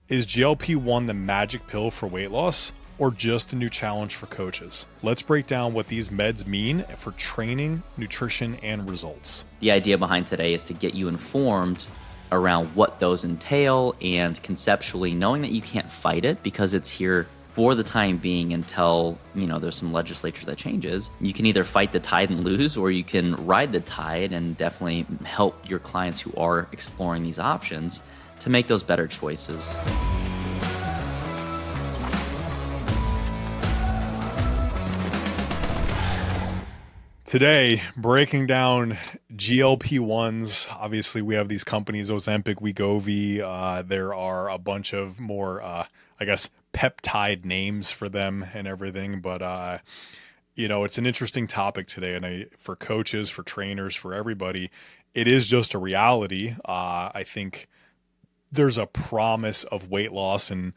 Is GLP-1 the magic pill for weight loss or just a new challenge for coaches? Let's break down what these meds mean for training, nutrition, and results. The idea behind today is to get you informed around what those entail and conceptually knowing that you can't fight it because it's here for the time being until, there's some legislature that changes. You can either fight the tide and lose, or you can ride the tide and definitely help your clients who are exploring these options to make those better choices. Today, breaking down GLP-1s. Obviously, we have these companies, Ozempic, Wegovy. There are a bunch of more, peptide names for them and everything. But, it's an interesting topic today. And for coaches, for trainers, for everybody, it is just a reality. I think there's a promise of weight loss and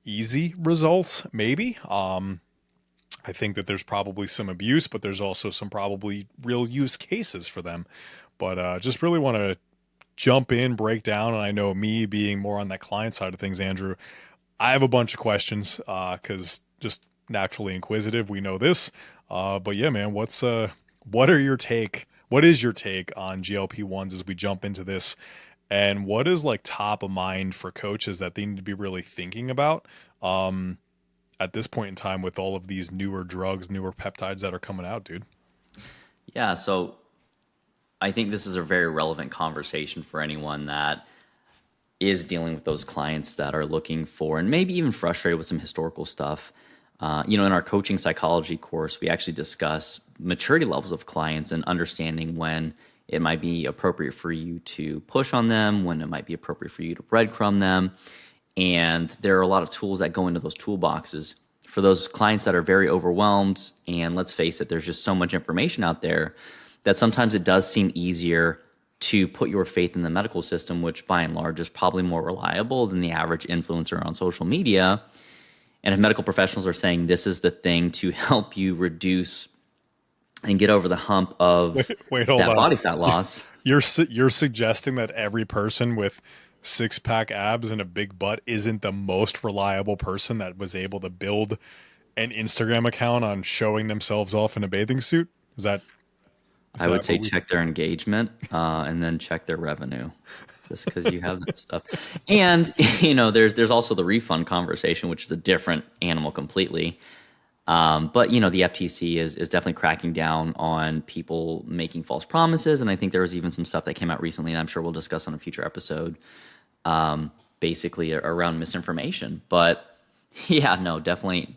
easy results, maybe. I think that there's probably some abuse, but there's also some probably real use cases for them. But just really want to jump in, break down. And I know me being more on that client side of things, Andrew, I have a bunch of questions because just naturally inquisitive. We know this. But yeah, man, what is your take on GLP-1s as we jump into this? And what is like top of mind for coaches that they need to be really thinking about at this point in time with all of these newer drugs, newer peptides that are coming out, dude? Yeah, so I think this is a very relevant conversation for anyone that is dealing with those clients that are looking for and maybe even frustrated with some historical stuff. In our coaching psychology course, we actually discuss maturity levels of clients and understanding when it might be appropriate for you to push on them, when it might be appropriate for you to breadcrumb them. And there are a lot of tools that go into those toolboxes for those clients that are very overwhelmed. And let's face it, there's just so much information out there that sometimes it does seem easier to put your faith in the medical system, which by and large is probably more reliable than the average influencer on social media. And if medical professionals are saying this is the thing to help you reduce and get over the hump of hold that on. body fat loss. You're suggesting that every person with six-pack abs and a big butt isn't the most reliable person that was able to build an Instagram account on showing themselves off in a bathing suit? I would say check their engagement and then check their revenue, just because you have that stuff. And there's also the refund conversation, which is a different animal completely. But the FTC is definitely cracking down on people making false promises, and I think there was even some stuff that came out recently, and I'm sure we'll discuss on a future episode, basically around misinformation. But yeah, no, definitely.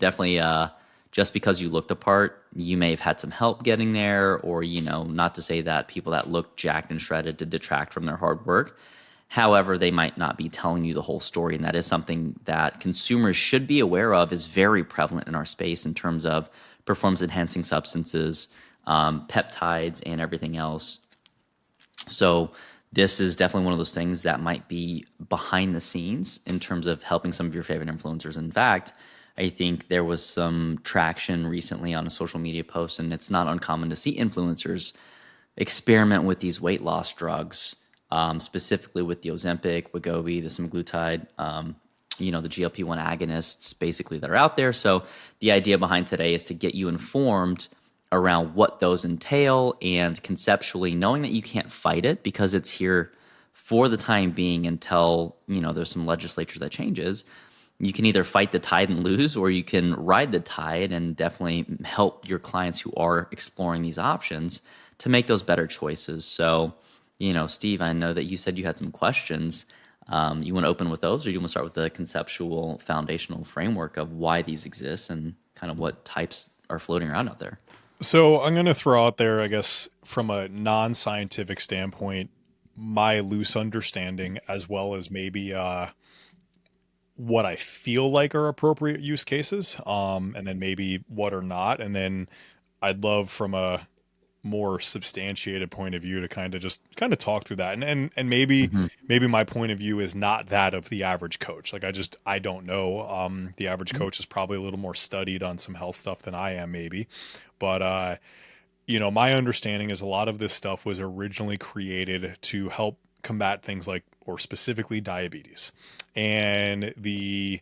Just because you looked the part, you may have had some help getting there, or not to say that people that look jacked and shredded to detract from their hard work. However, they might not be telling you the whole story, and that is something that consumers should be aware of, is very prevalent in our space in terms of performance-enhancing substances, peptides, and everything else. So this is definitely one of those things that might be behind the scenes in terms of helping some of your favorite influencers. In fact, I think there was some traction recently on a social media post, and it's not uncommon to see influencers experiment with these weight loss drugs, specifically with the Ozempic, Wegovy, the semaglutide, the GLP-1 agonists basically that are out there. So the idea behind today is to get you informed around what those entail and conceptually knowing that you can't fight it because it's here for the time being until, there's some legislature that changes. You can either fight the tide and lose, or you can ride the tide and definitely help your clients who are exploring these options to make those better choices. So, Steve, I know that you said you had some questions. You want to open with those, or you want to start with the conceptual foundational framework of why these exist and kind of what types are floating around out there? So I'm going to throw out there, I guess, from a non-scientific standpoint, my loose understanding, as well as maybe what I feel like are appropriate use cases, and then maybe what are not. And then I'd love from a more substantiated point of view to kind of talk through that. And maybe my point of view is not that of the average coach. Like I don't know. The average coach is probably a little more studied on some health stuff than I am, maybe. But my understanding is a lot of this stuff was originally created to help combat things like, or specifically diabetes. And the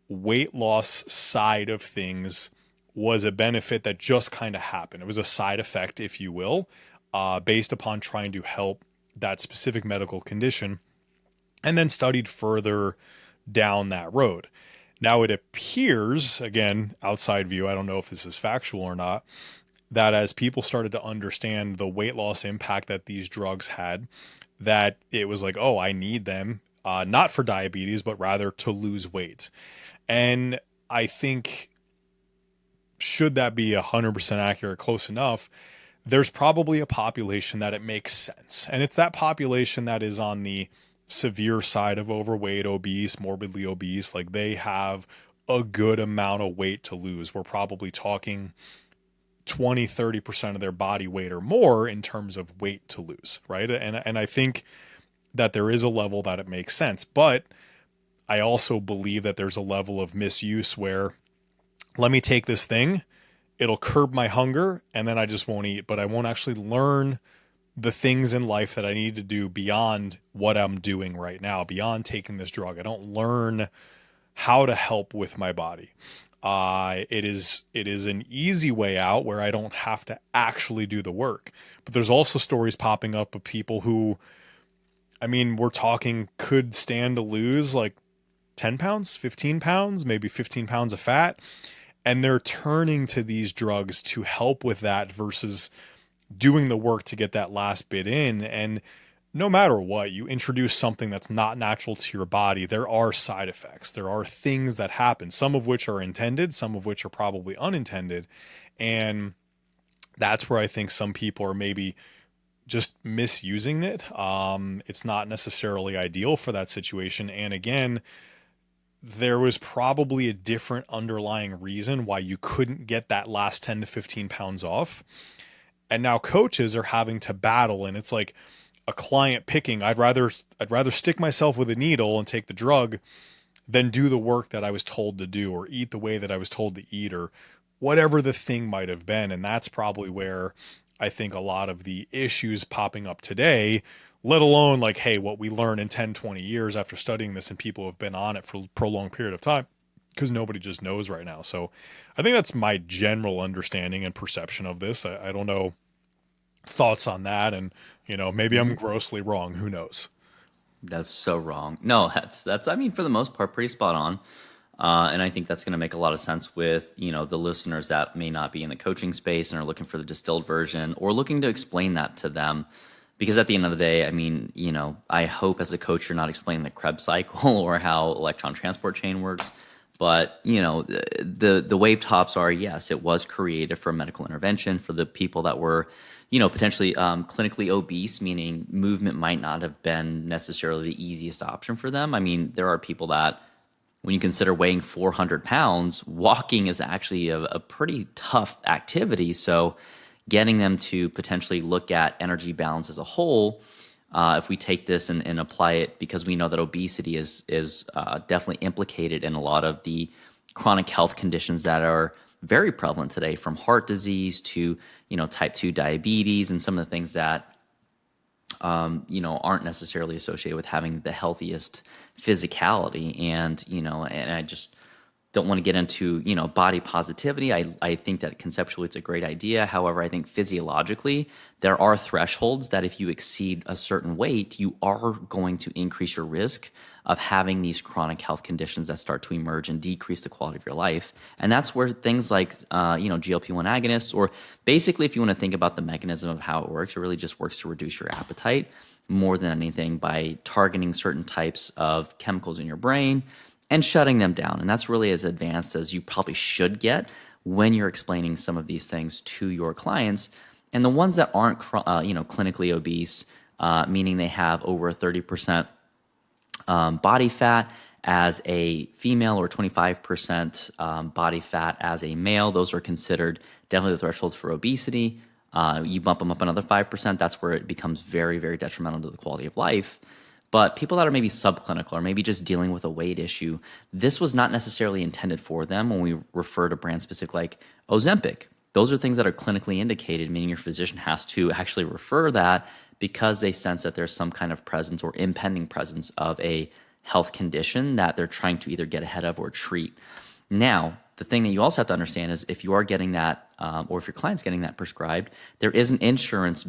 weight loss side of things was a benefit that just kind of happened. It was a side effect, if you will, based upon trying to help that specific medical condition, and then studied further down that road. Now, it appears, again, outside view, I don't know if this is factual or not, that as people started to understand the weight loss impact that these drugs had, that it was like, oh, I need them, not for diabetes, but rather to lose weight. And I think, should that be 100% accurate, close enough, there's probably a population that it makes sense. And it's that population that is on the severe side of overweight, obese, morbidly obese. Like, they have a good amount of weight to lose. We're probably talking 20-30% of their body weight or more in terms of weight to lose, right? And I think that there is a level that it makes sense, but I also believe that there's a level of misuse where, let me take this thing, it'll curb my hunger, and then I just won't eat, but I won't actually learn the things in life that I need to do beyond what I'm doing right now, beyond taking this drug. I don't learn how to help with my body. It is an easy way out where I don't have to actually do the work. But there's also stories popping up of people who, I mean, we're talking could stand to lose like 10 pounds, 15 pounds, maybe 15 pounds of fat. And they're turning to these drugs to help with that versus doing the work to get that last bit in. And no matter what, you introduce something that's not natural to your body, there are side effects. There are things that happen, some of which are intended, some of which are probably unintended. And that's where I think some people are maybe just misusing it. It's not necessarily ideal for that situation. And again, there was probably a different underlying reason why you couldn't get that last 10 to 15 pounds off. And now coaches are having to battle, and it's like a client picking, I'd rather stick myself with a needle and take the drug than do the work that I was told to do, or eat the way that I was told to eat, or whatever the thing might have been. And that's probably where I think a lot of the issues popping up today, let alone like, hey, what we learn in 10, 20 years after studying this, and people have been on it for a prolonged period of time, because nobody just knows right now. So I think that's my general understanding and perception of this. I don't know thoughts on that. And, maybe I'm grossly wrong. Who knows? That's so wrong. No, that's, I mean, for the most part, pretty spot on. And I think that's going to make a lot of sense with, the listeners that may not be in the coaching space and are looking for the distilled version, or looking to explain that to them. Because at the end of the day, I mean, I hope as a coach you're not explaining the Krebs cycle or how electron transport chain works. But, the wave tops are, yes, it was created for medical intervention for the people that were, potentially clinically obese, meaning movement might not have been necessarily the easiest option for them. I mean, there are people that, when you consider weighing 400 pounds, walking is actually a pretty tough activity. So getting them to potentially look at energy balance as a whole, if we take this and apply it, because we know that obesity is definitely implicated in a lot of the chronic health conditions that are very prevalent today, from heart disease to type 2 diabetes, and some of the things that aren't necessarily associated with having the healthiest physicality. And and I just don't want to get into body positivity. I think that conceptually it's a great idea. However, I think physiologically there are thresholds that if you exceed a certain weight, you are going to increase your risk of having these chronic health conditions that start to emerge and decrease the quality of your life. And that's where things like GLP-1 agonists, or basically if you want to think about the mechanism of how it works, it really just works to reduce your appetite more than anything by targeting certain types of chemicals in your brain and shutting them down. And that's really as advanced as you probably should get when you're explaining some of these things to your clients. And the ones that aren't clinically obese, meaning they have over 30% body fat as a female, or 25% body fat as a male, those are considered definitely the thresholds for obesity. You bump them up another 5%, that's where it becomes very, very detrimental to the quality of life. But people that are maybe subclinical, or maybe just dealing with a weight issue, this was not necessarily intended for them. When we refer to brand specific like Ozempic, those are things that are clinically indicated, meaning your physician has to actually refer that because they sense that there's some kind of presence or impending presence of a health condition that they're trying to either get ahead of or treat. Now, the thing that you also have to understand is if you are getting that, or if your client's getting that prescribed, there is an insurance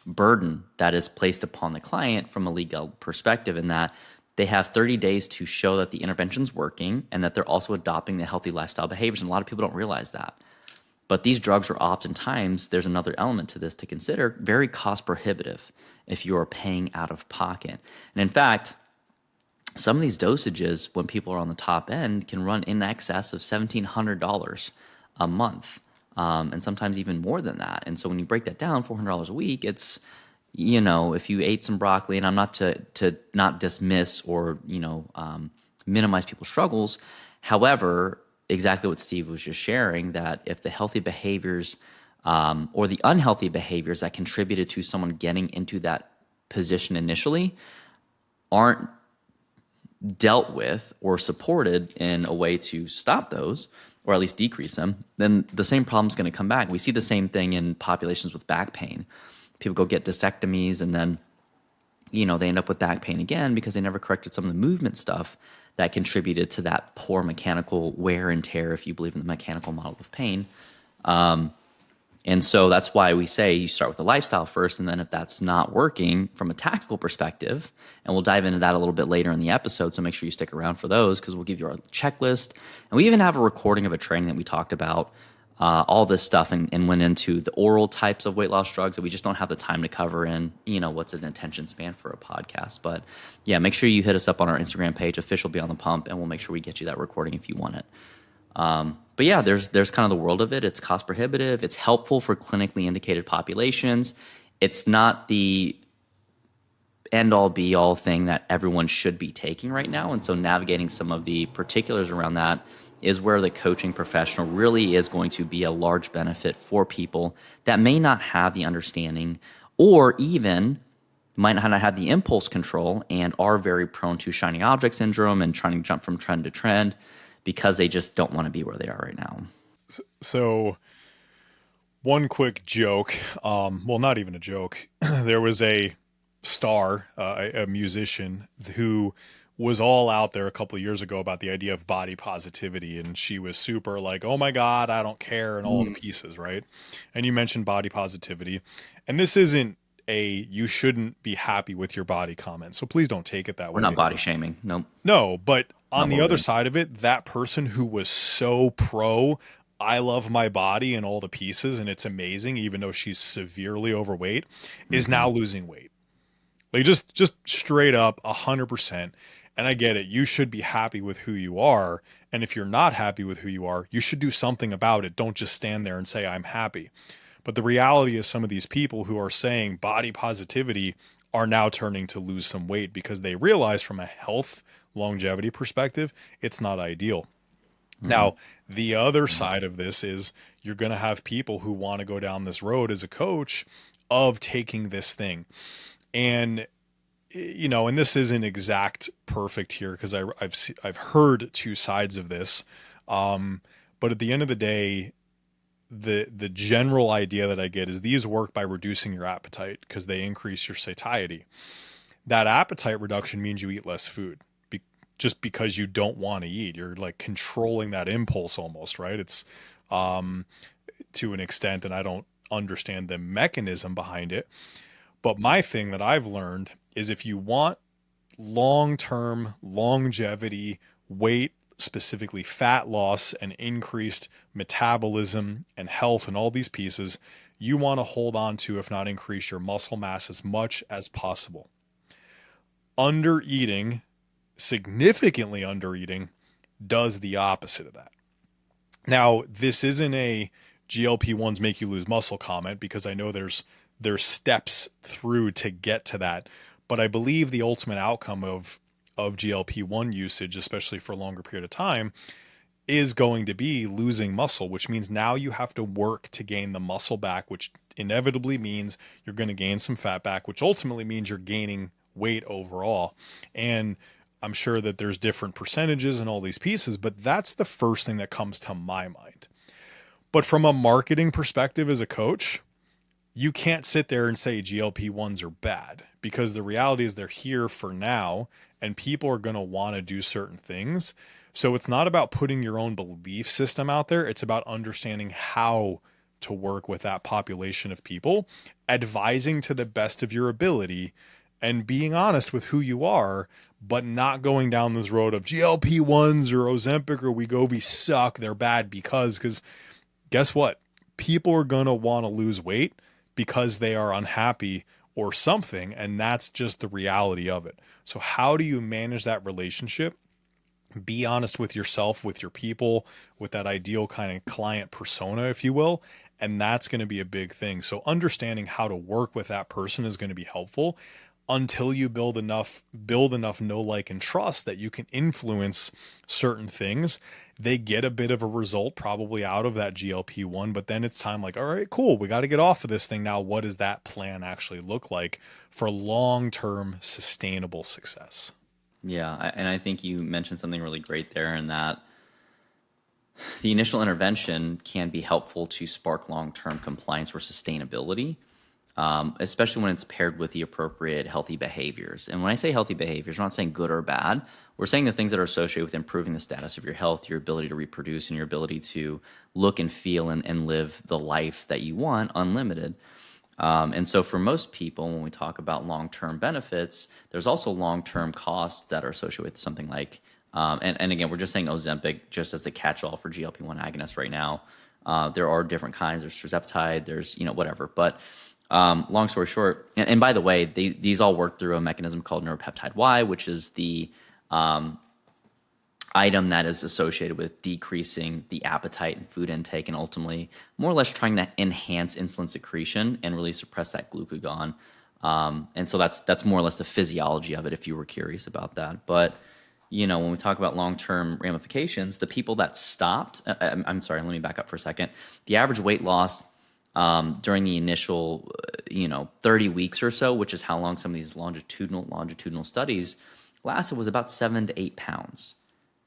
burden that is placed upon the client from a legal perspective, in that they have 30 days to show that the intervention's working and that they're also adopting the healthy lifestyle behaviors. And a lot of people don't realize that. But these drugs are oftentimes, there's another element to this to consider, very cost prohibitive if you are paying out of pocket. And in fact, some of these dosages, when people are on the top end, can run in excess of $1,700 a month, and sometimes even more than that. And so when you break that down, $400 a week, it's, if you ate some broccoli, and I'm not to not dismiss or, minimize people's struggles. However, exactly what Steve was just sharing, that if the healthy behaviors or the unhealthy behaviors that contributed to someone getting into that position initially aren't dealt with or supported in a way to stop those, or at least decrease them, then the same problem is going to come back. We see the same thing in populations with back pain. People go get discectomies, and then they end up with back pain again because they never corrected some of the movement stuff that contributed to that poor mechanical wear and tear, if you believe in the mechanical model of pain. And so that's why we say you start with the lifestyle first, and then if that's not working from a tactical perspective, and we'll dive into that a little bit later in the episode, so make sure you stick around for those, because we'll give you our checklist. And we even have a recording of a training that we talked about all this stuff and went into the oral types of weight loss drugs that we just don't have the time to cover in, what's an attention span for a podcast. But yeah, make sure you hit us up on our Instagram page, Official Beyond the Pump, and we'll make sure we get you that recording if you want it. But yeah, there's kind of the world of it. It's cost prohibitive. It's helpful for clinically indicated populations. It's not the end all be all thing that everyone should be taking right now. And so navigating some of the particulars around that is where the coaching professional really is going to be a large benefit for people that may not have the understanding, or even might not have the impulse control and are very prone to shiny object syndrome and trying to jump from trend to trend, because they just don't want to be where they are right now. So one quick joke, well, not even a joke. There was a star, a musician, who was all out there a couple of years ago about the idea of body positivity. And she was super like, oh my God, I don't care, and all the pieces, right? And you mentioned body positivity. And this isn't a you shouldn't be happy with your body comment. So please don't take it that way. We're not body shaming. Nope. No, but on the other side of it, that person who was so pro, I love my body and all the pieces, and it's amazing, even though she's severely overweight, is now losing weight. Like just straight up 100%. And I get it. You should be happy with who you are. And if you're not happy with who you are, you should do something about it. Don't just stand there and say, I'm happy. But the reality is, some of these people who are saying body positivity are now turning to lose some weight because they realize from a health longevity perspective, it's not ideal. Now, the other side of this is you're going to have people who want to go down this road as a coach of taking this thing. And, and this isn't exact perfect here, because I've heard two sides of this. But at the end of the day, the general idea that I get is these work by reducing your appetite because they increase your satiety. That appetite reduction means you eat less food just because you don't want to eat. You're like controlling that impulse almost, right? It's to an extent, and I don't understand the mechanism behind it. But my thing that I've learned is if you want long-term longevity, weight, specifically fat loss and increased metabolism and health and all these pieces, you want to hold on to, if not increase, your muscle mass as much as possible. Undereating, significantly undereating, does the opposite of that. Now, this isn't a GLP-1s make you lose muscle comment, because I know there's steps through to get to that. But I believe the ultimate outcome of GLP-1 usage, especially for a longer period of time, is going to be losing muscle, which means now you have to work to gain the muscle back, which inevitably means you're going to gain some fat back, which ultimately means you're gaining weight overall. And I'm sure that there's different percentages and all these pieces, but that's the first thing that comes to my mind. But from a marketing perspective as a coach, you can't sit there and say GLP-1s are bad, because the reality is they're here for now and people are going to want to do certain things. So it's not about putting your own belief system out there. It's about understanding how to work with that population of people, advising to the best of your ability and being honest with who you are, but not going down this road of GLP-1s or Ozempic or Wegovy suck. They're bad because guess what? People are going to want to lose weight because they are unhappy or something. And that's just the reality of it. So, how do you manage that relationship? Be honest with yourself, with your people, with that ideal kind of client persona, if you will. And that's going to be a big thing. So, understanding how to work with that person is going to be helpful until you build enough know, like, and trust that you can influence certain things. They get a bit of a result probably out of that GLP-1, but then it's time, like, all right, cool, we got to get off of this thing now. What does that plan actually look like for long-term sustainable success? Yeah, and I think you mentioned something really great there, in that the initial intervention can be helpful to spark long-term compliance or sustainability, especially when it's paired with the appropriate healthy behaviors. And when I say healthy behaviors, we're not saying good or bad. We're saying the things that are associated with improving the status of your health, your ability to reproduce, and your ability to look and feel and live the life that you want unlimited. And so for most people, when we talk about long-term benefits, there's also long-term costs that are associated with something like, and again, we're just saying Ozempic just as the catch-all for GLP-1 agonists right now. There are different kinds. There's tirzepatide, there's, whatever. But long story short, and by the way, these all work through a mechanism called neuropeptide Y, which is the item that is associated with decreasing the appetite and food intake, and ultimately more or less trying to enhance insulin secretion and really suppress that glucagon. And so that's more or less the physiology of it, if you were curious about that. But when we talk about long-term ramifications, the people that stopped, I'm sorry, let me back up for a second. The average weight loss during the initial 30 weeks or so, which is how long some of these longitudinal studies lasted, was about 7 to 8 pounds.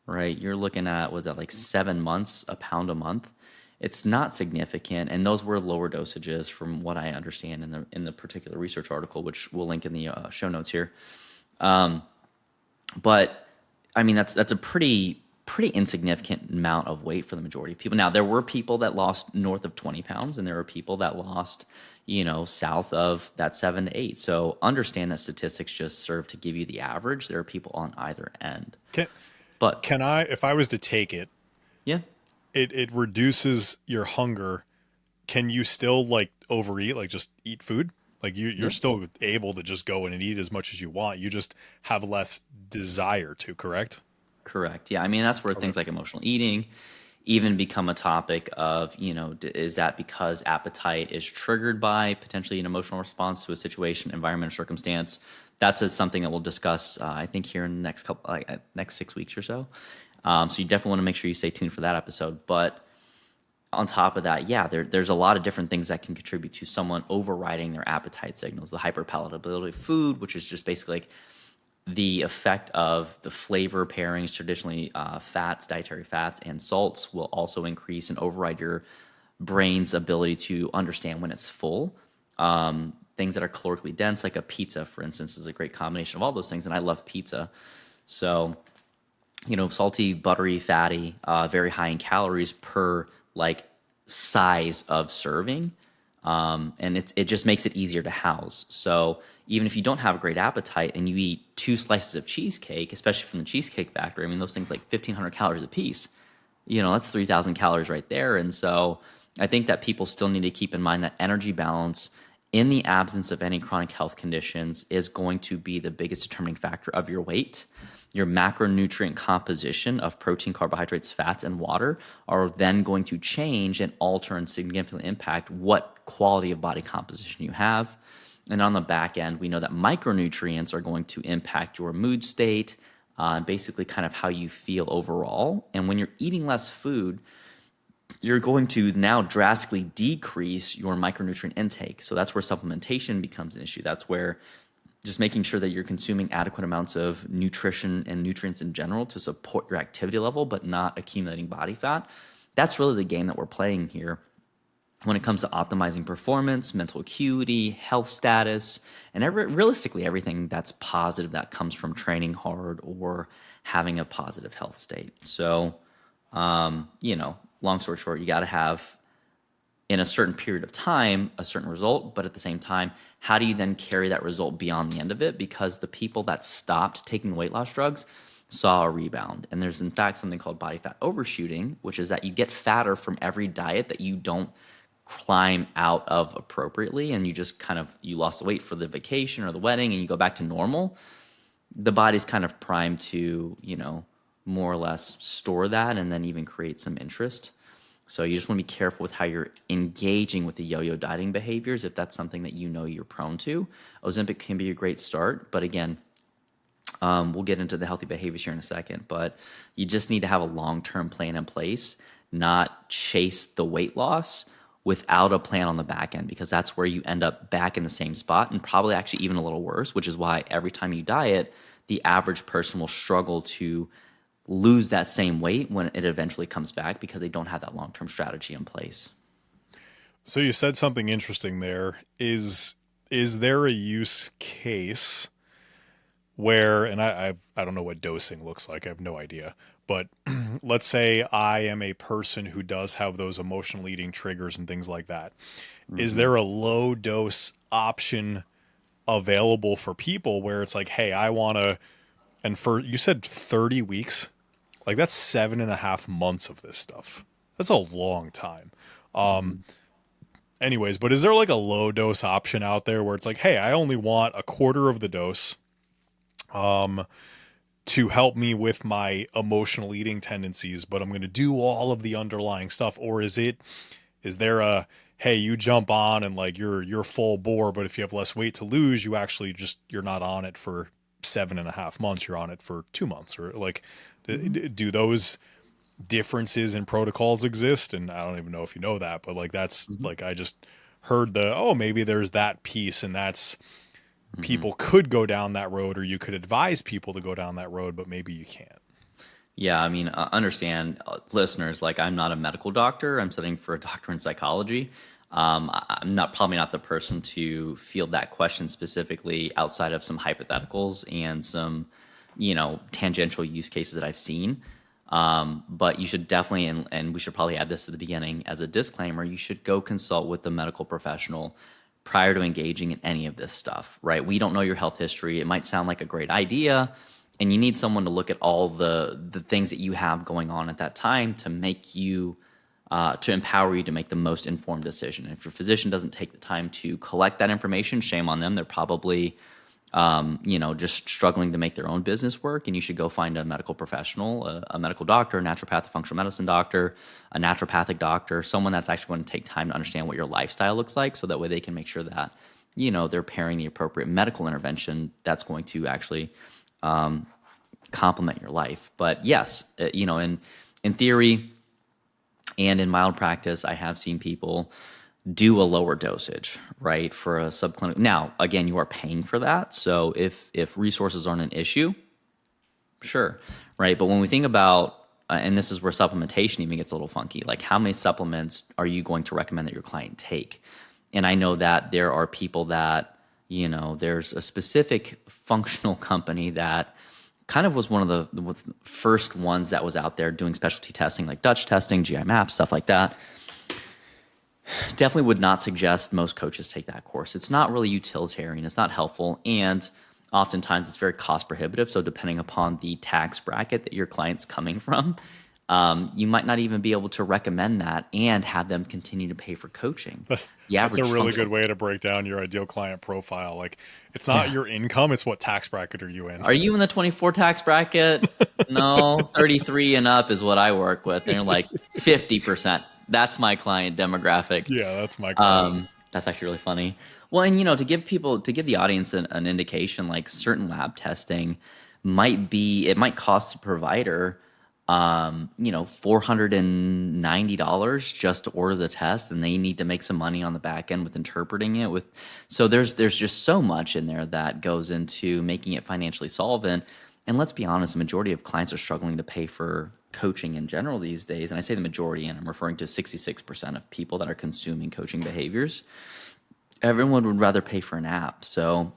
Right, you're looking at, was that like 7 months, a pound a month? It's not significant, and those were lower dosages, from what I understand in the particular research article, which we'll link in the show notes here. But I mean, that's a pretty insignificant amount of weight for the majority of people. Now, there were people that lost north of 20 pounds, and there were people that lost south of that 7 to 8. So understand that statistics just serve to give you the average. There are people on either end. But Can I, if I was to take it, yeah, it reduces your hunger. Can you still, like, overeat, like just eat food? Like, you're still able to just go in and eat as much as you want. You just have less desire to, correct? correct. Yeah, I mean, that's where things like emotional eating even become a topic of, is that because appetite is triggered by potentially an emotional response to a situation, environment, or circumstance? That's something that we'll discuss, I think, here in the next 6 weeks or so. So you definitely want to make sure you stay tuned for that episode. But on top of that, yeah, there's a lot of different things that can contribute to someone overriding their appetite signals. The hyperpalatability of food, which is just basically like the effect of the flavor pairings, traditionally fats, dietary fats, and salts, will also increase and override your brain's ability to understand when it's full. Things that are calorically dense, like a pizza, for instance, is a great combination of all those things, and I love pizza. So, salty, buttery, fatty, very high in calories per like size of serving. And it just makes it easier to house. So even if you don't have a great appetite and you eat 2 slices of cheesecake, especially from the Cheesecake Factory, I mean, those things like 1,500 calories a piece, that's 3,000 calories right there. And so I think that people still need to keep in mind that energy balance, in the absence of any chronic health conditions, is going to be the biggest determining factor of your weight. Your macronutrient composition of protein, carbohydrates, fats, and water are then going to change and alter and significantly impact what quality of body composition you have. And on the back end, we know that micronutrients are going to impact your mood state, basically kind of how you feel overall. And when you're eating less food, you're going to now drastically decrease your micronutrient intake. So that's where supplementation becomes an issue. That's where just making sure that you're consuming adequate amounts of nutrition and nutrients in general to support your activity level, but not accumulating body fat. That's really the game that we're playing here. when it comes to optimizing performance, mental acuity, health status, and realistically everything that's positive that comes from training hard or having a positive health state. So, long story short, you got to have in a certain period of time a certain result, but at the same time, how do you then carry that result beyond the end of it? Because the people that stopped taking weight loss drugs saw a rebound. And there's in fact something called body fat overshooting, which is that you get fatter from every diet that you don't climb out of appropriately, and you lost the weight for the vacation or the wedding and you go back to normal. The body's kind of primed to, more or less store that and then even create some interest. So you just want to be careful with how you're engaging with the yo-yo dieting behaviors if that's something that you're prone to. Ozempic can be a great start, but again, we'll get into the healthy behaviors here in a second, but you just need to have a long-term plan in place, not chase the weight loss without a plan on the back end, because that's where you end up back in the same spot and probably actually even a little worse, which is why every time you diet, the average person will struggle to lose that same weight when it eventually comes back because they don't have that long-term strategy in place. So you said something interesting there. Is there a use case where, and I don't know what dosing looks like, I have no idea, but let's say I am a person who does have those emotional eating triggers and things like that. Mm-hmm. Is there a low dose option available for people where it's like, hey, I want to, and you said 30 weeks, like that's 7.5 months of this stuff. That's a long time. Anyways, but is there like a low dose option out there where it's like, hey, I only want a quarter of the dose, to help me with my emotional eating tendencies, but I'm going to do all of the underlying stuff? Or is there a, hey, you jump on and like you're full bore, but if you have less weight to lose, you're not on it for 7.5 months, you're on it for 2 months, or like, do those differences in protocols exist? And I don't even know if you know that, but like, that's like, I just heard maybe there's that piece, and that's, people could go down that road, or you could advise people to go down that road, but maybe you can't. Yeah, I mean, understand, listeners, like I'm not a medical doctor. I'm studying for a doctor in psychology. I'm probably not the person to field that question specifically outside of some hypotheticals and some, tangential use cases that I've seen. But you should definitely, and we should probably add this at the beginning as a disclaimer, you should go consult with a medical professional prior to engaging in any of this stuff, right? We don't know your health history. It might sound like a great idea, and you need someone to look at all the things that you have going on at that time to make you, to empower you to make the most informed decision. And if your physician doesn't take the time to collect that information, shame on them. They're probably, just struggling to make their own business work, and you should go find a medical professional, a medical doctor, a naturopath, a functional medicine doctor, a naturopathic doctor, someone that's actually going to take time to understand what your lifestyle looks like, so that way they can make sure that, they're pairing the appropriate medical intervention that's going to actually complement your life. But yes, in theory and in mild practice, I have seen people do a lower dosage, right, for a subclinical. Now, again, you are paying for that. So if resources aren't an issue, sure, right? But when we think about, and this is where supplementation even gets a little funky, like how many supplements are you going to recommend that your client take? And I know that there are people that, there's a specific functional company that kind of was one of the first ones that was out there doing specialty testing, like Dutch testing, GI maps, stuff like that. Definitely would not suggest most coaches take that course. It's not really utilitarian. It's not helpful. And oftentimes it's very cost prohibitive. So depending upon the tax bracket that your client's coming from, you might not even be able to recommend that and have them continue to pay for coaching. That's a really good way to break down your ideal client profile. Like, it's not your income, it's what tax bracket are you in. Are you in the 24 tax bracket? No, 33 and up is what I work with. And you're like 50%. That's my client demographic. Yeah, that's my client. That's actually really funny. Well, and to give the audience an indication, like certain lab testing might cost the provider, $490 just to order the test, and they need to make some money on the back end with interpreting it. So there's just so much in there that goes into making it financially solvent. And let's be honest, the majority of clients are struggling to pay for coaching in general these days, and I say the majority, and I'm referring to 66% of people that are consuming coaching behaviors, everyone would rather pay for an app. So,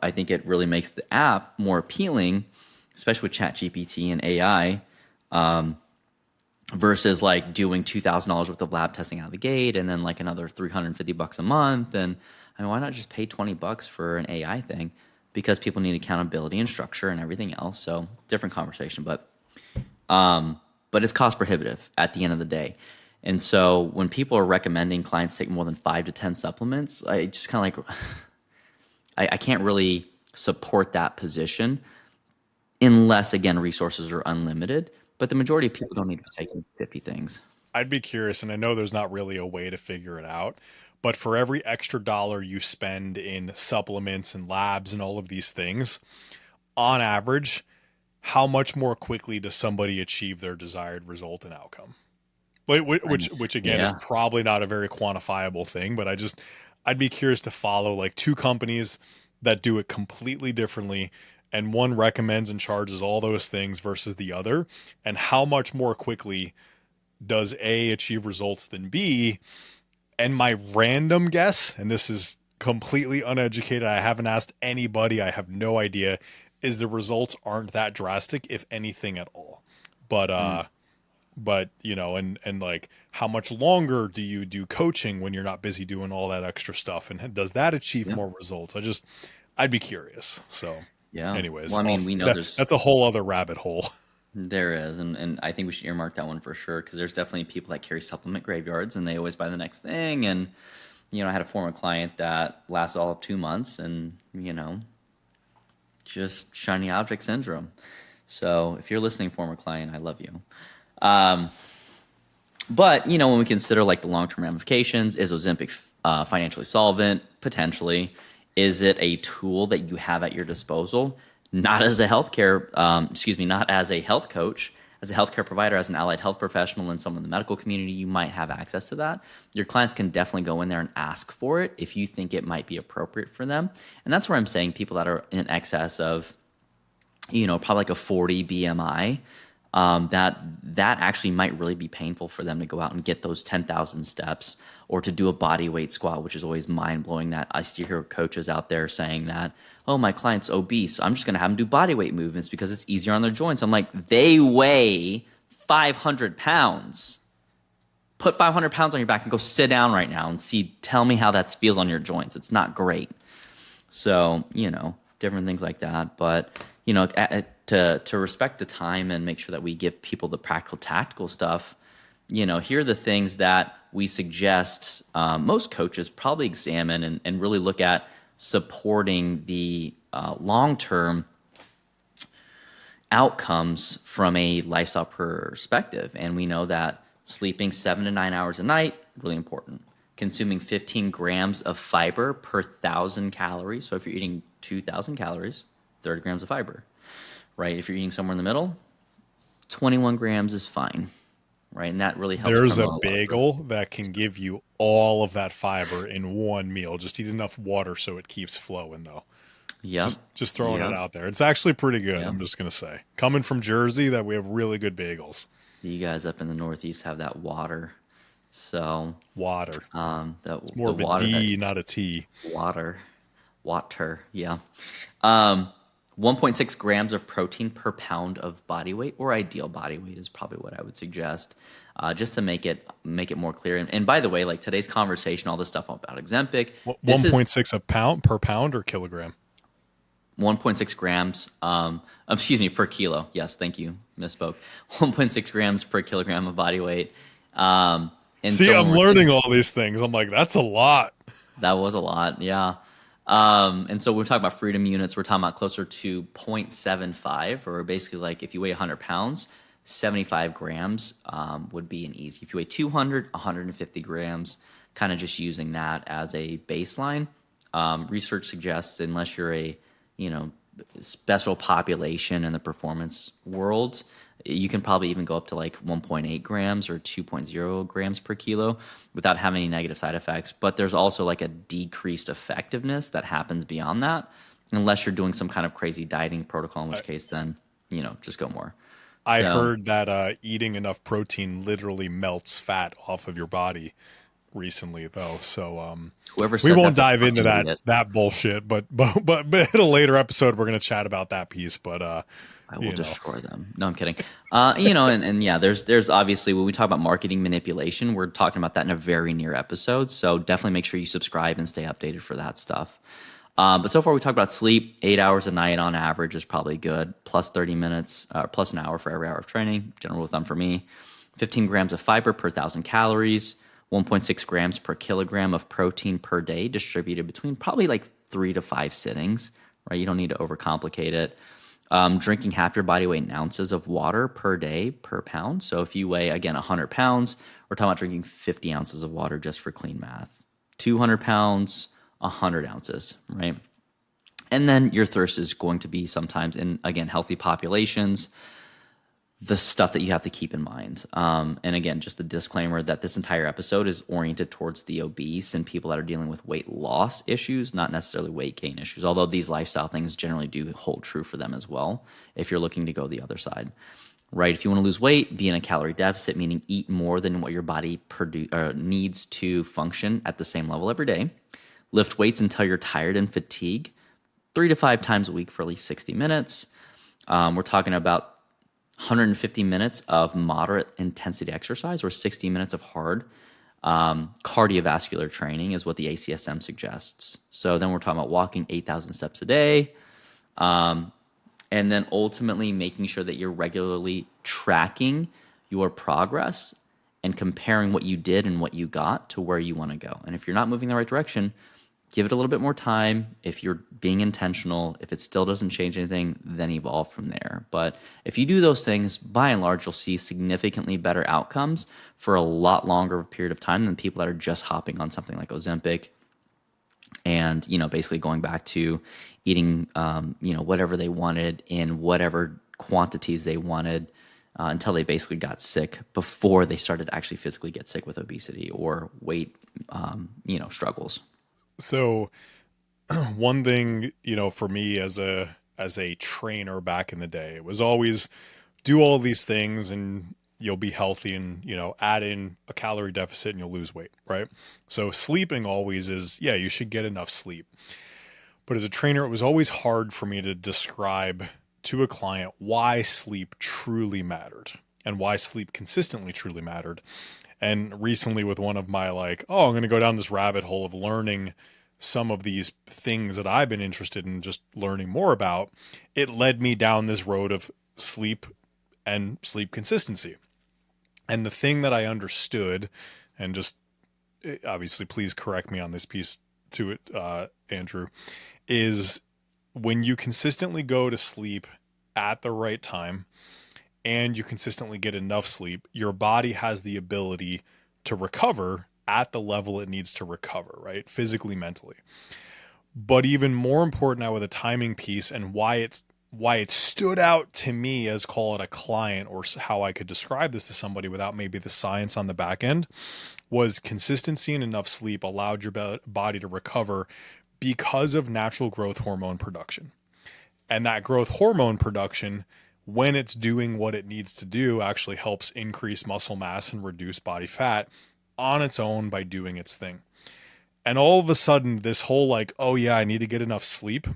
I think it really makes the app more appealing, especially with ChatGPT and AI, versus like doing $2,000 worth of lab testing out of the gate and then like another $350 a month. And I mean, why not just pay $20 for an AI thing? Because people need accountability and structure and everything else. So different conversation, but it's cost prohibitive at the end of the day. And so when people are recommending clients take more than 5 to 10 supplements, I just kind of like, I can't really support that position unless, again, resources are unlimited. But the majority of people don't need to be taking 50 things. I'd be curious, and I know there's not really a way to figure it out, but for every extra dollar you spend in supplements and labs and all of these things, on average, how much more quickly does somebody achieve their desired result and outcome? Which again is probably not a very quantifiable thing, but I'd be curious to follow like two companies that do it completely differently, and one recommends and charges all those things versus the other, and how much more quickly does A achieve results than B. And my random guess, and this is completely uneducated, I haven't asked anybody, I have no idea, is the results aren't that drastic, if anything at all. But and like, how much longer do you do coaching when you're not busy doing all that extra stuff, and does that achieve more results? I'd be curious. So anyways, well, I mean, we know that's a whole other rabbit hole. There is, and I think we should earmark that one for sure, because there's definitely people that carry supplement graveyards and they always buy the next thing. And I had a former client that lasted all of 2 months, and just shiny object syndrome. So if you're listening, former client, I love you. But when we consider like the long-term ramifications, is Ozempic financially solvent? Potentially. Is it a tool that you have at your disposal? Not as a not as a health coach, as a healthcare provider, as an allied health professional, and someone in the medical community, you might have access to that. Your clients can definitely go in there and ask for it if you think it might be appropriate for them. And that's where I'm saying people that are in excess of, probably like a 40 BMI, that actually might really be painful for them to go out and get those 10,000 steps, or to do a body weight squat, which is always mind blowing. That I still hear coaches out there saying that, oh, my client's obese, I'm just going to have them do body weight movements because it's easier on their joints. I'm like, they weigh 500 pounds. Put 500 pounds on your back and go sit down right now and tell me how that feels on your joints. It's not great. So, different things like that. But, to respect the time and make sure that we give people the practical, tactical stuff, here are the things that we suggest most coaches probably examine and really look at supporting the long-term outcomes from a lifestyle perspective. And we know that sleeping 7 to 9 hours a night, really important. Consuming 15 grams of fiber per 1,000 calories. So if you're eating 2,000 calories, 30 grams of fiber, right? If you're eating somewhere in the middle, 21 grams is fine, right? And that really helps. There's a bagel that can give you all of that fiber in one meal. Just eat enough water so it keeps flowing, though. Yeah. Just throwing it out there. It's actually pretty good, I'm just going to say. Coming from Jersey, that we have really good bagels. You guys up in the Northeast have that water. So water. It's more of a D, not a T. Water, yeah. 1.6 grams of protein per pound of body weight, or ideal body weight is probably what I would suggest, just to make it more clear. And by the way, like today's conversation, all this stuff about Ozempic, 1.6 a pound per pound or kilogram? 1.6 grams, per kilo. Yes, thank you, misspoke. 1.6 grams per kilogram of body weight. I'm learning all these things. I'm like, that's a lot. That was a lot, yeah. And so we're talking about freedom units. We're talking about closer to 0.75, or basically like if you weigh 100 pounds, 75 grams would be an easy. If you weigh 200, 150 grams, kind of just using that as a baseline. Research suggests unless you're a special population in the performance world, you can probably even go up to like 1.8 grams or 2.0 grams per kilo without having any negative side effects. But there's also like a decreased effectiveness that happens beyond that, unless you're doing some kind of crazy dieting protocol, in which case then, just go more. I So heard that eating enough protein literally melts fat off of your body recently, though. So whoever we said won't that's a dive into fucking idiot. that bullshit. But in a later episode, we're gonna chat about that piece. But I will you know, destroy them. No, I'm kidding. And yeah, there's obviously when we talk about marketing manipulation, we're talking about that in a very near episode. So definitely make sure you subscribe and stay updated for that stuff. But so far we talked about sleep. 8 hours a night on average is probably good. Plus 30 minutes, plus an hour for every hour of training. General rule of thumb for me. 15 grams of fiber per 1,000 calories. 1.6 grams per kilogram of protein per day, distributed between probably like 3 to 5 sittings. Right, you don't need to overcomplicate it. Drinking half your body weight in ounces of water per day per pound. So if you weigh, again, 100 pounds, we're talking about drinking 50 ounces of water just for clean math. 200 pounds, 100 ounces, right? And then your thirst is going to be sometimes in, again, healthy populations, the stuff that you have to keep in mind. And again, just a disclaimer that this entire episode is oriented towards the obese and people that are dealing with weight loss issues, not necessarily weight gain issues, although these lifestyle things generally do hold true for them as well if you're looking to go the other side. Right? If you want to lose weight, be in a calorie deficit, meaning eat more than what your body needs to function at the same level every day. Lift weights until you're tired and fatigued, 3 to 5 times a week for at least 60 minutes. We're talking about 150 minutes of moderate intensity exercise or 60 minutes of hard cardiovascular training is what the ACSM suggests. So then we're talking about walking 8,000 steps a day. And then ultimately making sure that you're regularly tracking your progress and comparing what you did and what you got to where you want to go. And if you're not moving in the right direction, give it a little bit more time. If you're being intentional, if it still doesn't change anything, then evolve from there. But if you do those things, by and large, you'll see significantly better outcomes for a lot longer period of time than people that are just hopping on something like Ozempic and, basically going back to eating, whatever they wanted in whatever quantities they wanted until they basically got sick before they started to actually physically get sick with obesity or weight, struggles. so one thing, for me as a trainer back in the day, it was always do all these things and you'll be healthy, and add in a calorie deficit and you'll lose weight, right? So sleeping always is, yeah, you should get enough sleep. But as a trainer, it was always hard for me to describe to a client why sleep truly mattered and why sleep consistently truly mattered. And recently, with one of my I'm going to go down this rabbit hole of learning some of these things that I've been interested in just learning more about, it led me down this road of sleep and sleep consistency. And the thing that I understood, and just obviously please correct me on this piece to it, Andrew, is when you consistently go to sleep at the right time and you consistently get enough sleep, your body has the ability to recover at the level it needs to recover, right? Physically, mentally. But even more important now with the timing piece and why it stood out to me as, call it, a client, or how I could describe this to somebody without maybe the science on the back end, was consistency and enough sleep allowed your body to recover because of natural growth hormone production. And that growth hormone production, when it's doing what it needs to do, actually helps increase muscle mass and reduce body fat on its own by doing its thing. And all of a sudden, this whole oh yeah, I need to get enough sleep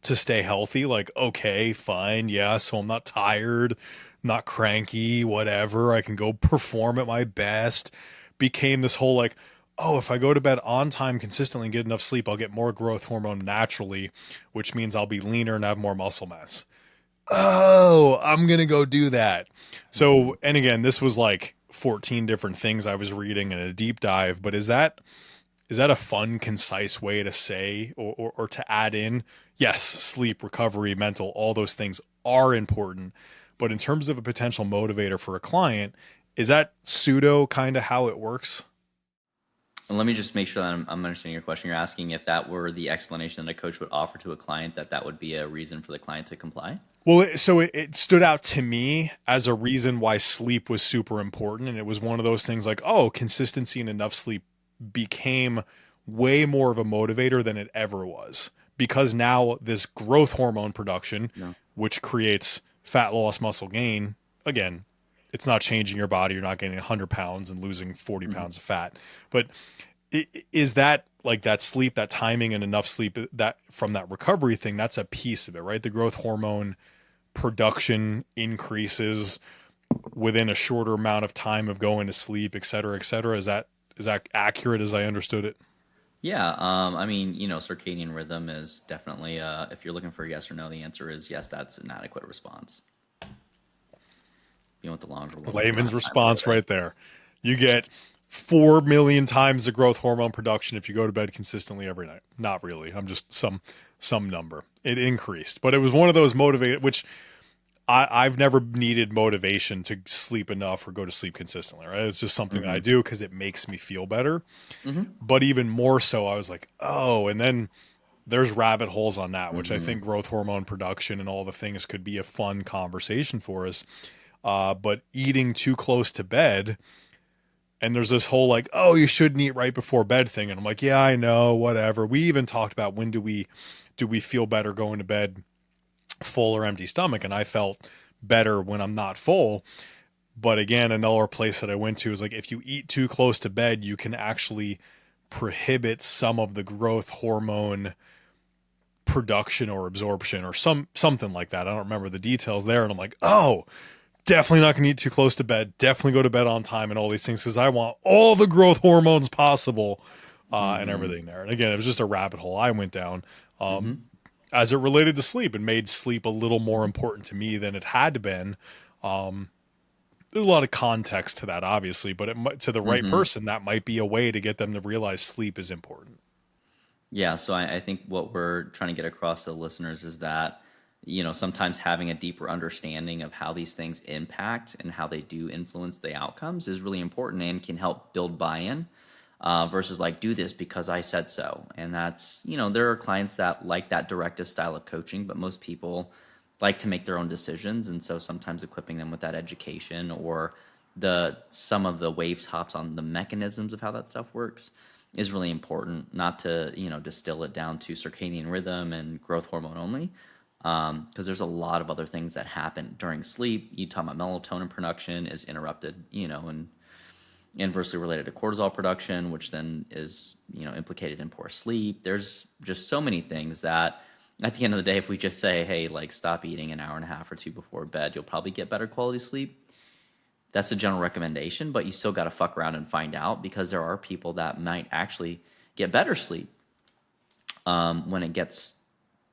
to stay healthy. Okay, fine. Yeah. So I'm not tired, not cranky, whatever. I can go perform at my best. Became this whole oh, if I go to bed on time consistently and get enough sleep, I'll get more growth hormone naturally, which means I'll be leaner and have more muscle mass. Oh, I'm going to go do that. So, and again, this was 14 different things I was reading in a deep dive, but is that a fun, concise way to say, or to add in? Yes, sleep, recovery, mental, all those things are important. But in terms of a potential motivator for a client, is that pseudo kind of how it works? And let me just make sure that I'm understanding your question. You're asking if that were the explanation that a coach would offer to a client, that would be a reason for the client to comply? Well, so it stood out to me as a reason why sleep was super important. And it was one of those things oh, consistency and enough sleep became way more of a motivator than it ever was. Because now this growth hormone production, No. which creates fat loss, muscle gain, again, it's not changing your body. You're not gaining 100 pounds and losing 40 Mhm. pounds of fat. But is that like that sleep, that timing and enough sleep that from that recovery thing, that's a piece of it, right? The growth hormone production increases within a shorter amount of time of going to sleep, et cetera, et cetera. Is that accurate as I understood it? Yeah, I mean, circadian rhythm is definitely, if you're looking for a yes or no, the answer is yes, that's an adequate response. You want the longer Layman's amount of time to go to response bed. right there. You get 4 million times the growth hormone production if you go to bed consistently every night. Not really. I'm just some number. It increased, but it was one of those motivated, which I've never needed motivation to sleep enough or go to sleep consistently, right? It's just something that I Mm-hmm. do because it makes me feel better. Mm-hmm. But even more so, I was like, oh, and then there's rabbit holes on that, which I Mm-hmm. think growth hormone production and all the things could be a fun conversation for us. But eating too close to bed, and there's this whole like, oh, you shouldn't eat right before bed thing, and I'm like, yeah, I know, whatever. We even talked about when do we feel better going to bed full or empty stomach, and I felt better when I'm not full. But again, another place that I went to is like if you eat too close to bed, you can actually prohibit some of the growth hormone production or absorption or something like that. I don't remember the details there, and I'm like, oh, definitely not going to eat too close to bed. Definitely go to bed on time and all these things because I want all the growth hormones possible and Mm-hmm. everything there. And again, it was just a rabbit hole I went down Mm-hmm. as it related to sleep and made sleep a little more important to me than it had been. There's a lot of context to that, obviously, but to the right Mm-hmm. person, that might be a way to get them to realize sleep is important. Yeah, so I think what we're trying to get across to the listeners is that, sometimes having a deeper understanding of how these things impact and how they do influence the outcomes is really important and can help build buy-in versus like, do this because I said so. And that's, there are clients that like that directive style of coaching, but most people like to make their own decisions. And so sometimes equipping them with that education or some of the wave tops on the mechanisms of how that stuff works is really important, not to distill it down to circadian rhythm and growth hormone only, because there's a lot of other things that happen during sleep. You talk about melatonin production is interrupted, and inversely related to cortisol production, which then is implicated in poor sleep. There's just so many things that at the end of the day, if we just say, hey, like stop eating an hour and a half or two before bed, you'll probably get better quality sleep. That's a general recommendation, but you still got to fuck around and find out because there are people that might actually get better sleep when it gets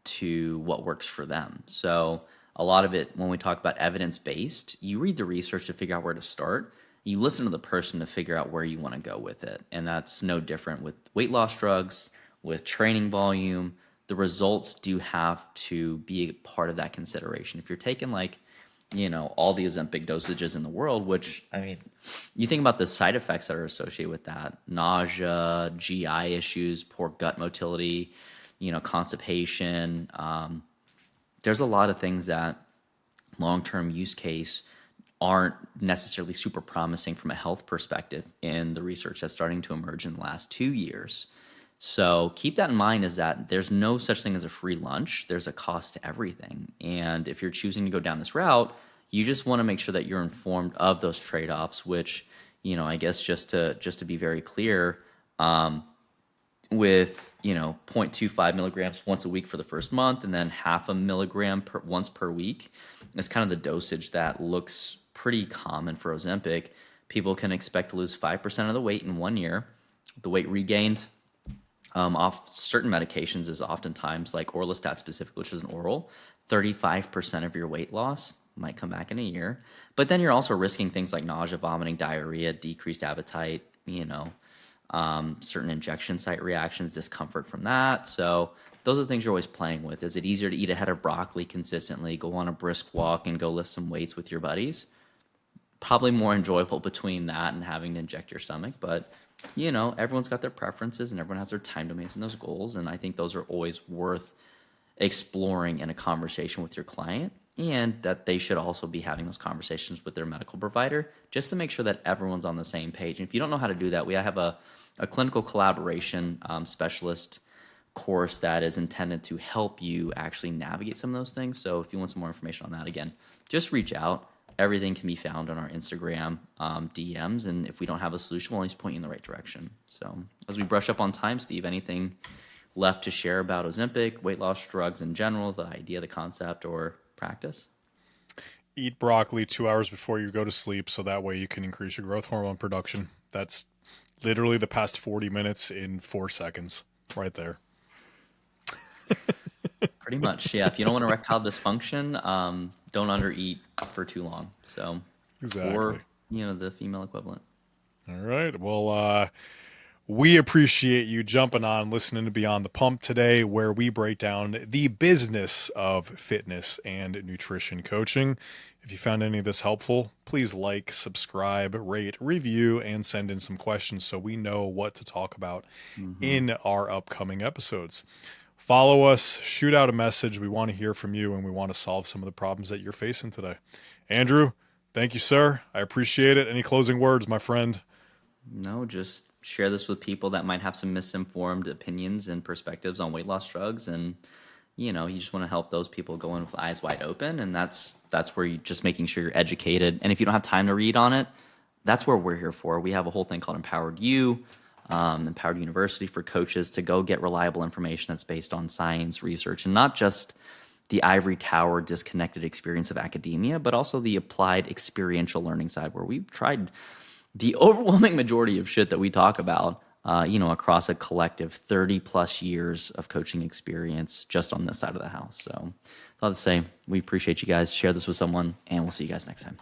to what works for them. So a lot of it, when we talk about evidence based, you read the research to figure out where to start. You listen to the person to figure out where you want to go with it, and that's no different with weight loss drugs, with training volume. The results do have to be a part of that consideration. If you're taking like all the Ozempic dosages in the world, which, I mean, you think about the side effects that are associated with that: nausea, GI issues, poor gut motility, constipation. There's a lot of things that long-term use case aren't necessarily super promising from a health perspective in the research that's starting to emerge in the last 2 years. So keep that in mind, is that there's no such thing as a free lunch. There's a cost to everything. And if you're choosing to go down this route, you just want to make sure that you're informed of those trade-offs, which, I guess just to be very clear, with 0.25 milligrams once a week for the first month and then half a milligram once per week, it's kind of the dosage that looks pretty common for Ozempic. People can expect to lose 5% of the weight in 1 year. The weight regained off certain medications is oftentimes like orlistat specific, which is an oral. 35% of your weight loss might come back in a year. But then you're also risking things like nausea, vomiting, diarrhea, decreased appetite, certain injection site reactions, discomfort from that. So those are the things you're always playing with. Is it easier to eat a head of broccoli consistently, go on a brisk walk, and go lift some weights with your buddies? Probably more enjoyable between that and having to inject your stomach. But, everyone's got their preferences and everyone has their time domains and those goals. And I think those are always worth exploring in a conversation with your client, and that they should also be having those conversations with their medical provider just to make sure that everyone's on the same page. And if you don't know how to do that, we have a clinical collaboration specialist course that is intended to help you actually navigate some of those things. So if you want some more information on that, again, just reach out. Everything can be found on our Instagram DMs. And if we don't have a solution, we'll always point you in the right direction. So as we brush up on time, Steve, anything left to share about Ozempic, weight loss drugs in general, the idea, the concept, or practice? Eat broccoli 2 hours before you go to sleep so that way you can increase your growth hormone production. That's literally the past 40 minutes in 4 seconds right there. Pretty much, yeah. If you don't want erectile dysfunction, don't undereat for too long. So, Exactly. Or, the female equivalent. All right. Well, we appreciate you jumping on, listening to Beyond the Pump today, where we break down the business of fitness and nutrition coaching. If you found any of this helpful, please like, subscribe, rate, review, and send in some questions so we know what to talk about in our upcoming episodes. Follow us, shoot out a message. We want to hear from you, and we want to solve some of the problems that you're facing today. Andrew, thank you, sir. I appreciate it. Any closing words, my friend? No, just share this with people that might have some misinformed opinions and perspectives on weight loss drugs. And, you just want to help those people go in with eyes wide open. And that's where you just making sure you're educated. And if you don't have time to read on it, that's where we're here for. We have a whole thing called Empowered You, Empowered University for coaches to go get reliable information that's based on science, research, and not just the ivory tower disconnected experience of academia, but also the applied experiential learning side where we've tried the overwhelming majority of shit that we talk about, across a collective 30 plus years of coaching experience just on this side of the house. So I'll have to say, we appreciate you guys. Share this with someone, and we'll see you guys next time.